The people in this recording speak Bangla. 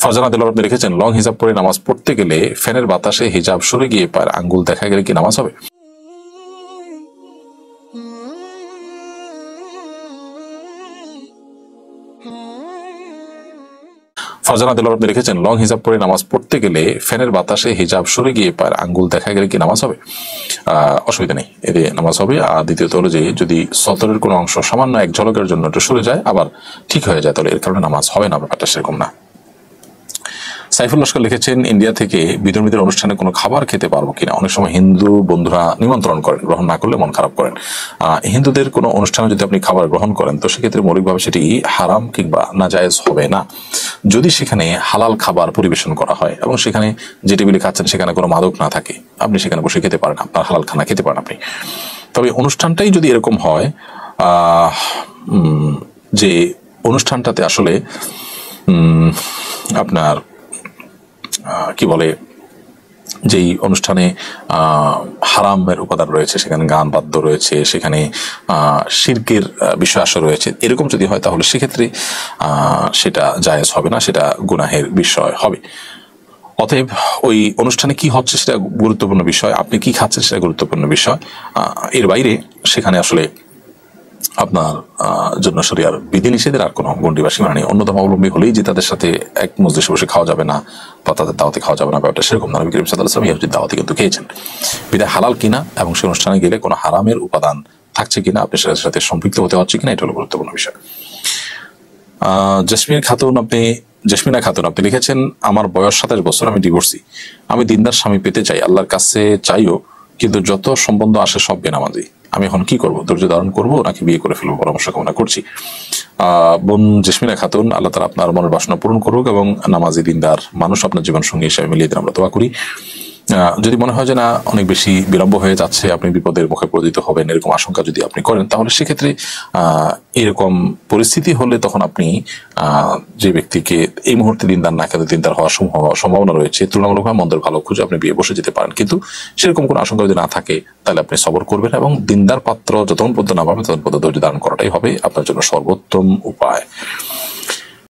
ফারজানা দিলওয়ার আপনি লিখেছেন, লং হিজাব পরে নামাজ পড়তে গেলে ফ্যানের বাতাসে হিজাব সরে গিয়ে পায়ের আঙ্গুল দেখা গেলে কি নামাজ হবে? ফারজানা দিলওয়ার আপনি লিখেছেন, লং হিজাব পরে নামাজ পড়তে গেলে ফ্যানের বাতাসে হিজাব সরে গিয়ে পায়ের আঙ্গুল দেখা গেলে কি নামাজ হবে? অসুবিধা নেই, এতে নামাজ হবে। আর দ্বিতীয়ত হলো যে যদি সতরের কোনো অংশ সামান্য এক ঝলকের জন্য একটু সরে যায় আবার ঠিক হয়ে যায়, তাহলে এর কারণে নামাজ হবে না, ব্যাপারটা সেরকম না। সাইফুল লস্কর লিখেছেন, ইন্ডিয়া থেকে বিধর্মীদের অনুষ্ঠানে কোনো খাবার খেতে পারবো কিনা? অনেক সময় হিন্দু বন্ধুরা নিমন্ত্রণ করেন, গ্রহণ না করলে মন খারাপ করেন। হিন্দুদের কোনো অনুষ্ঠানে যদি আপনি খাবার গ্রহণ করেন তো সেক্ষেত্রে মৌলিকভাবে সেটি হারাম কিংবা নাজায়েজ হবে না, যদি সেখানে হালাল খাবার পরিবেশন করা হয় এবং সেখানে যে টেবিলে খাচ্ছেন সেখানে কোনো মাদক না থাকে, আপনি সেখানে বসে খেতে পারেন, আপনার হালাল খানা খেতে পারেন আপনি। তবে অনুষ্ঠানটাই যদি এরকম হয় যে অনুষ্ঠানটাতে আসলে আপনার কি বলে, যেই অনুষ্ঠানে হারামের উপাদান রয়েছে, সেখানে গান বাদ্য রয়েছে, সেখানে শিরকের বিষয় আসর রয়েছে, এরকম যদি হয় তাহলে সেক্ষেত্রে সেটা জায়েজ হবে না, সেটা গুনাহের বিষয় হবে। অতএব ওই অনুষ্ঠানে কি হচ্ছে সেটা গুরুত্বপূর্ণ বিষয়, আপনি কি খাচ্ছেন সেটা গুরুত্বপূর্ণ বিষয়। এর বাইরে সেখানে আসলে আপনার জন্য শরিয়ার বিধিনিষেধের আর কোনো গণ্ডি বা সীমা নেই। অন্য ধর্মাবলম্বী হলেই যে তাদের সাথে এক মজলিসে বসে খাওয়া যাবে না বা তাদের দাওয়াতে খাওয়া যাবে না, ব্যাপারটা সেরকম না। নবী করিম সাল্লাল্লাহু আলাইহি ওয়াসাল্লাম ইহুদির দাওয়াতে কিন্তু খেয়েছেন। বিধায় হালাল কিনা এবং সেই অনুষ্ঠানে গেলে কোনো হারামের উপাদান থাকছে কিনা, আপনার সাথে সম্পৃক্ত হতে হচ্ছে কিনা, এটা হলো গুরুত্বপূর্ণ বিষয়। জেসমিনা খাতুন আপনি লিখেছেন, আমার বয়স 27 বছর, আমি ডিভোর্সি, আমি দিনদার স্বামী পেতে চাই, আল্লাহর কাছে চাইও, কিন্তু যত সম্বন্ধ আসে সব বেনামাজি। আমি এখন কি করবো? ধৈর্য ধারণ করবো নাকি বিয়ে করে ফেলবো? পরামর্শ কামনা করছি। বোন জেসমিনা খাতুন, আল্লাহ তাআলা আপনার মনের বাসনা পূরণ করুক এবং নামাজি দিনদার মানুষ আপনার জীবন সঙ্গী হিসেবে মিলিয়ে দিন, আমরা দোয়া করি। যদি মনে হয় যে না অনেক বেশি বিলম্ব হয়ে যাচ্ছে, আপনি বিপদের মুখে পতিত হবেন, এরকম আশঙ্কা যদি আপনি করেন, তাহলে সেক্ষেত্রে এরকম পরিস্থিতি হলে তখন আপনি যে ব্যক্তিকে এই মুহূর্তে দিনদার না খেতে দিনদার হওয়ার সম্ভাবনা রয়েছে, তুলনামূলকভাবে মন্দের ভালো খুঁজে আপনি বিয়ে বসে যেতে পারেন। কিন্তু সেরকম কোনো আশঙ্কা যদি না থাকে তাহলে আপনি সবর করবেন এবং দিনদার পাত্র যতক্ষণ পর্যন্ত না পাবেন ততক্ষণ পর্যন্ত ধৈর্য ধারণ করাটাই হবে আপনার জন্য সর্বোত্তম উপায়।